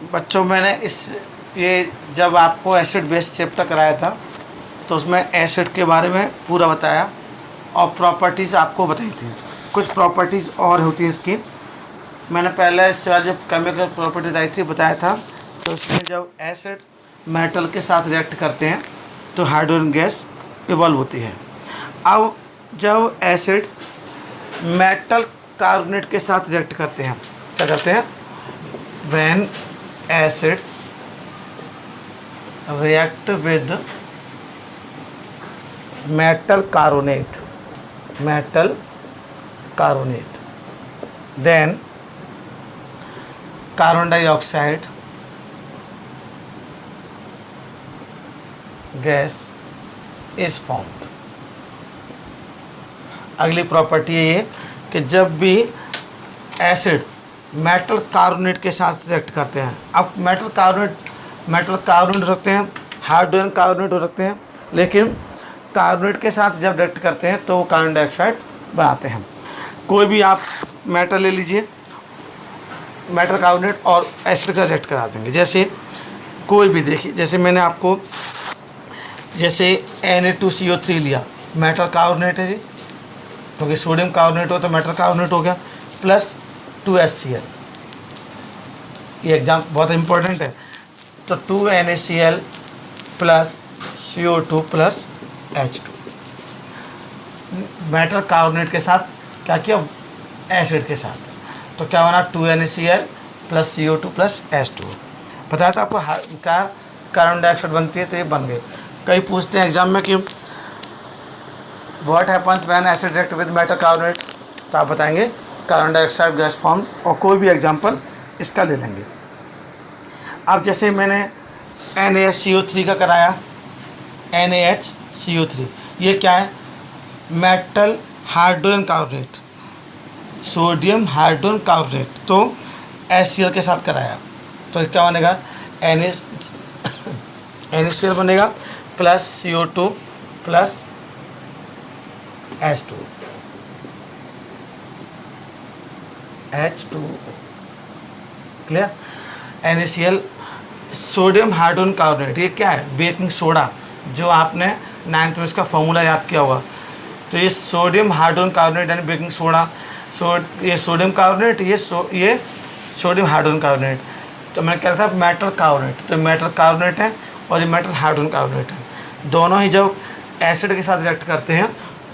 बच्चों मैंने ये जब आपको एसिड बेस चैप्टर कराया था तो उसमें एसिड के बारे में पूरा बताया और प्रॉपर्टीज़ आपको बताई थी। कुछ प्रॉपर्टीज़ और होती हैं इसकी, मैंने पहले इससे वाले जब केमिकल प्रॉपर्टीज आई थी बताया था। तो इसमें जब एसिड मेटल के साथ रिएक्ट करते हैं तो हाइड्रोजन गैस इवॉल्व होती है। अब जब एसिड मेटल कार्बोनेट के साथ रिएक्ट करते हैं, क्या करते हैं? When acids react with metal carbonate then carbon dioxide gas is formed। अगली प्रॉपर्टी है ये कि जब भी एसिड मेटल कार्बोनेट के साथ रिएक्ट करते हैं, अब मेटल कार्बोनेट हो सकते हैं, हाइड्रोजन कार्बोनेट हो सकते हैं, लेकिन कार्बोनेट के साथ जब रिएक्ट करते हैं तो वो कार्बन डाइऑक्साइड बनाते हैं। कोई भी आप मेटल ले लीजिए, मेटल कार्बोनेट और एसिड का रिएक्ट करा देंगे। जैसे कोई भी देखिए, जैसे मैंने आपको जैसे Na2CO3 लिया, मेटल कार्बोनेट है जी, क्योंकि सोडियम कार्बोनेट हो तो मेटल कार्बोनेट हो गया, प्लस 2HCl। ये एग्जाम बहुत इंपॉर्टेंट है। तो 2NaCl plus CO2 plus H2 metal carbonate के साथ क्या किया? एसिड के साथ, तो क्या बना? 2NaCl plus CO2 plus H2। बताया था आपको क्या कार्बन डाइऑक्साइड बनती है, तो ये बन गई। कई पूछते हैं एग्जाम में कि what happens when acid react with metal carbonate, तो आप बताएंगे कार्बन डाइऑक्साइड गैस फॉर्म, और कोई भी एग्जाम्पल इसका ले लेंगे। अब जैसे मैंने NaHCO3 का कराया, NaHCO3 ये क्या है? Metal hydrogen carbonate, sodium hydrogen carbonate, तो HCl के साथ कराया, तो क्या बनेगा? NaCl बनेगा plus CO2 plus H2 clear? NaCl sodium hydrogen carbonate, ये क्या है? बेकिंग सोडा, जो आपने 9th में इसका फॉर्मूला याद किया होगा। तो ये सोडियम हाइड्रोजन कार्बोनेट यानी बेकिंग सोडा, ये सोडियम कार्बोनेट, ये सोडियम हाइड्रोजन कार्बोनेट। तो मैंने कहा था मेटल कार्बोनेट, तो मेटल कार्बोनेट है और ये मेटल हाइड्रोजन कार्बोनेट है। दोनों ही जब एसिड के साथ रिएक्ट करते हैं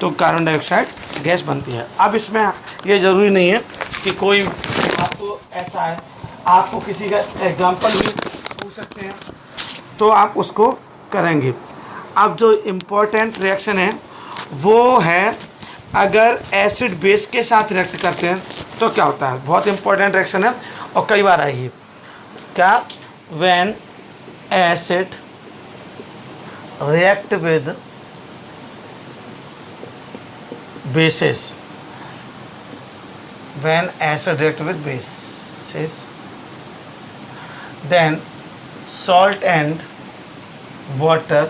तो कार्बन डाइऑक्साइड गैस बनती है। अब इसमें ये ज़रूरी नहीं है कि कोई आपको ऐसा है, आपको किसी का एग्जाम्पल भी पूछ सकते हैं तो आप उसको करेंगे। अब जो इम्पोर्टेंट रिएक्शन है वो है अगर एसिड बेस के साथ रिएक्ट करते हैं तो क्या होता है। बहुत इम्पोर्टेंट रिएक्शन है और कई बार आएगी। क्या? When acid react with bases, when acid react with bases, then salt and water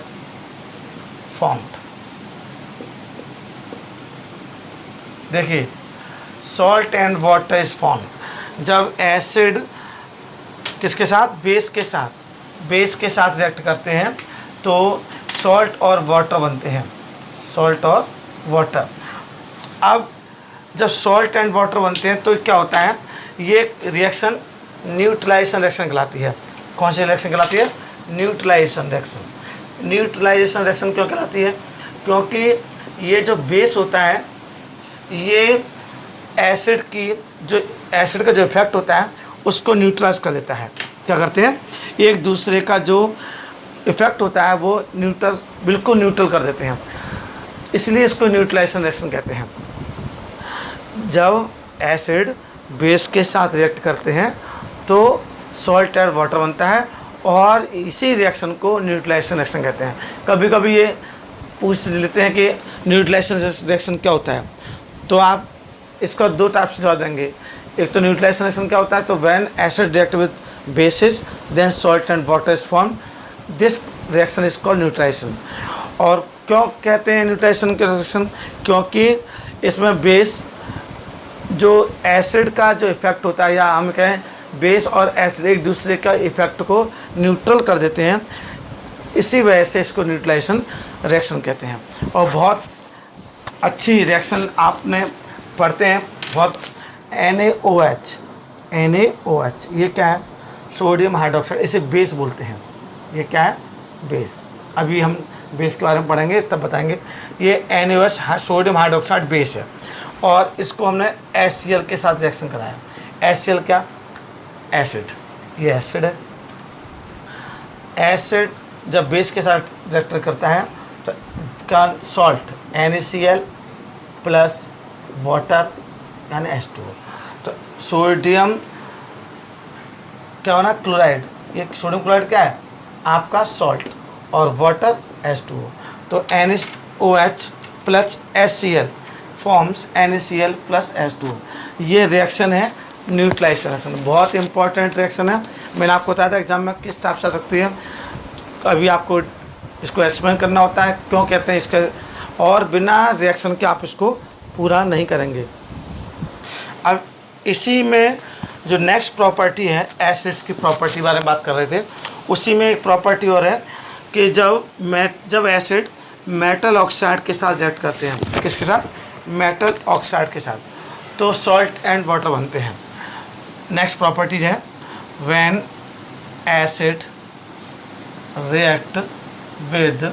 formed। देखिए, salt and water is formed जब एसिड किसके साथ? बेस के साथ रिएक्ट करते हैं तो सॉल्ट और वाटर बनते हैं, सॉल्ट और वाटर। अब जब सॉल्ट एंड वाटर बनते हैं तो क्या होता है? ये रिएक्शन न्यूट्रलाइजेशन रिएक्शन कहलाती है। कौन सी रिएक्शन कहलाती है? Neutralisation reaction. न्यूट्रलाइजेशन रिएक्शन क्यों कहलाती है? क्योंकि ये जो बेस होता है ये एसिड का जो इफेक्ट होता है उसको न्यूट्रलाइज कर देता है। क्या करते हैं? एक दूसरे का जो इफेक्ट होता है वो बिल्कुल न्यूट्रल कर देते हैं, इसलिए इसको न्यूट्रलाइजेशन रिएक्शन कहते हैं। जब एसिड बेस के साथ रिएक्ट करते हैं तो सॉल्ट और वाटर बनता है और इसी रिएक्शन को न्यूट्रलाइजेशन रिएक्शन कहते हैं। कभी कभी ये पूछ लेते हैं कि न्यूट्रलाइजेशन रिएक्शन क्या होता है, तो आप इसका दो टाइप से जवाब देंगे। एक तो न्यूट्रलाइजेशन रिएक्शन क्या होता है, तो when acid react with bases then salt and water is form, this reaction is called neutralisation. और क्यों कहते हैं न्यूट्रलाइजेशन के रिएक्शन? क्योंकि इसमें बेस जो एसिड का जो इफेक्ट होता है, या हम कहें बेस और एसिड एक दूसरे का इफेक्ट को न्यूट्रल कर देते हैं, इसी वजह से इसको न्यूट्रलाइजेशन रिएक्शन कहते हैं। और बहुत अच्छी रिएक्शन आपने पढ़ते हैं बहुत, NaOH, NaOH ये क्या है? सोडियम हाइड्रोक्साइड, इसे बेस बोलते हैं। ये क्या है? बेस। अभी हम बेस के बारे में पढ़ेंगे तब बताएंगे। ये NaOH सोडियम हाइड्रोक्साइड बेस है, और इसको हमने HCl के साथ रिएक्शन कराया। HCl क्या? एसिड। ये एसिड है। एसिड जब बेस के साथ रिएक्ट करता है तो क्या? सॉल्ट NaCl प्लस वाटर यानी H2O। तो सोडियम क्या होना? क्लोराइड। ये सोडियम क्लोराइड क्या है? आपका सॉल्ट, और वाटर H2O। तो NaOH plus HCl forms NaCl plus H2O। ये रिएक्शन है न्यूट्रलाइजेशन रिएक्शन, बहुत इंपॉर्टेंट रिएक्शन है। मैंने आपको बताया था एग्जाम में किस टाइप से आ सकती है, अभी आपको इसको एक्सप्लेन करना होता है क्यों कहते हैं इसका, और बिना रिएक्शन के आप इसको पूरा नहीं करेंगे। अब इसी में जो नेक्स्ट प्रॉपर्टी है, एसिड्स की प्रॉपर्टी बारे में बात कर रहे थे, उसी में एक प्रॉपर्टी और है कि जब एसिड मेटल ऑक्साइड के साथ रिएक्ट करते हैं, किसके साथ? मेटल ऑक्साइड के साथ, तो सॉल्ट एंड वाटर बनते हैं। नेक्स्ट प्रॉपर्टीज है, when acid react with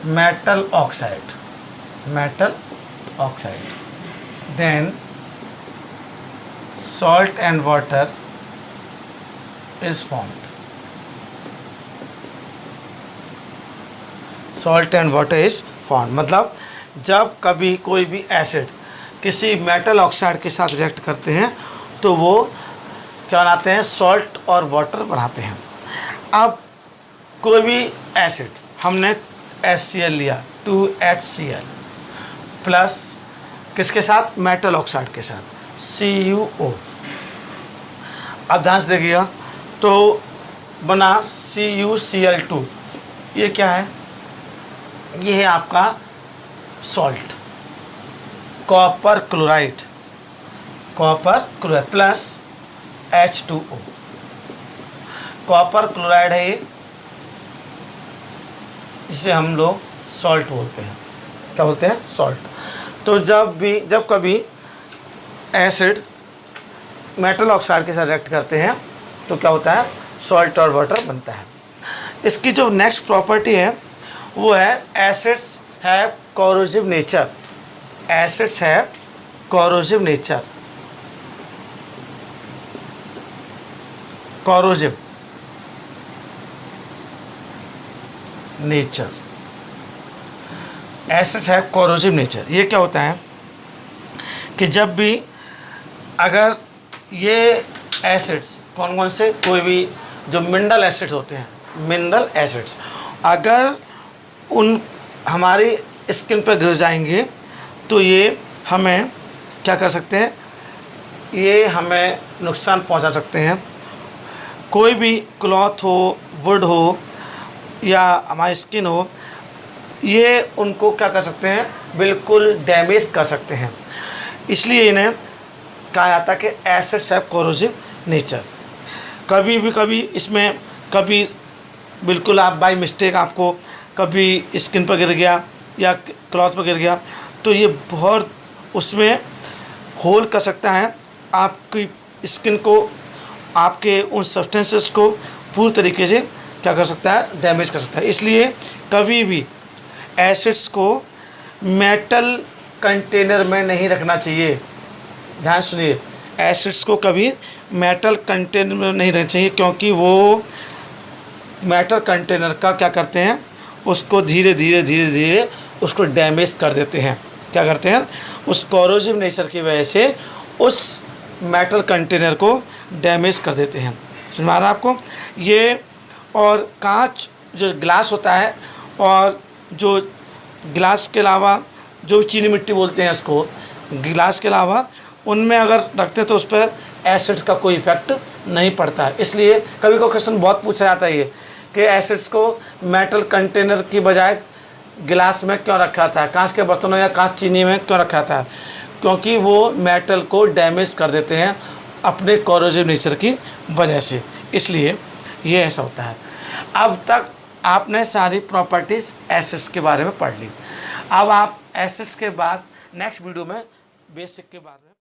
metal oxide then salt and water is formed. Salt and water is formed मतलब जब कभी कोई भी एसिड किसी मेटल ऑक्साइड के साथ रिएक्ट करते हैं तो वो क्या बनाते हैं? सॉल्ट और वाटर बनाते हैं। अब कोई भी एसिड, हमने HCl लिया, 2HCl प्लस किसके साथ? मेटल ऑक्साइड के साथ, CuO। अब ध्यान से देखिएगा, तो बना CuCl2। ये क्या है? ये है आपका salt, copper chloride plus H2O। Copper chloride है ये, इसे हम लोग सॉल्ट बोलते हैं। क्या बोलते हैं? सॉल्ट। तो जब कभी एसिड मेटल ऑक्साइड के साथ रिएक्ट करते हैं तो क्या होता है? सॉल्ट और वाटर बनता है। इसकी जो नेक्स्ट प्रॉपर्टी है वो है acids have corrosive nature. Acids have corrosive nature. Corrosive nature, acids have corrosive nature. ये क्या होता है कि जब भी अगर ये एसिड्स कौन कौन से, कोई भी जो मिनरल एसिड्स होते हैं, मिनरल एसिड्स अगर उन हमारी स्किन पर गिर जाएंगे तो ये हमें क्या कर सकते हैं? ये हमें नुकसान पहुंचा सकते हैं। कोई भी क्लॉथ हो, वुड हो या हमारी स्किन हो, ये उनको क्या कर सकते हैं? बिल्कुल डैमेज कर सकते हैं। इसलिए इन्हें कहा जाता है कि एसिड्स हैव कोरोसिव नेचर। कभी इसमें कभी बिल्कुल आप बाय मिस्टेक आपको कभी स्किन पर गिर गया या क्लॉथ पर गिर गया तो ये बहुत उसमें होल कर सकता है, आपकी स्किन को, आपके उन सब्सटेंसेस को पूरी तरीके से क्या कर सकता है? डैमेज कर सकता है। इसलिए कभी भी एसिड्स को मेटल कंटेनर में नहीं रखना चाहिए। ध्यान सुनिए, एसिड्स को कभी मेटल कंटेनर में नहीं रखना चाहिए, क्योंकि वो मेटल कंटेनर का क्या करते हैं? उसको धीरे धीरे उसको डैमेज कर देते हैं। क्या करते हैं? उस कोरोसिव नेचर की वजह से उस मेटल कंटेनर को डैमेज कर देते हैं। समझ में आ रहा है आपको? ये और कांच जो ग्लास होता है, और जो गिलास के अलावा जो चीनी मिट्टी बोलते हैं इसको, गिलास के अलावा उनमें अगर रखते हैं तो उस पर एसिड्स का कोई इफेक्ट नहीं पड़ता है। इसलिए कभी कोई क्वेश्चन बहुत पूछा जाता है ये कि एसिड्स को मेटल कंटेनर की बजाय गिलास में क्यों रखा था, कांच के बर्तनों या कांच चीनी में क्यों रखा था? क्योंकि वो मेटल को डैमेज कर देते हैं अपने कोरोसिव नेचर की वजह से, इसलिए ये ऐसा होता है। अब तक आपने सारी प्रॉपर्टीज़ एसिड्स के बारे में पढ़ ली। अब आप एसिड्स के बाद नेक्स्ट वीडियो में बेसिक के बारे में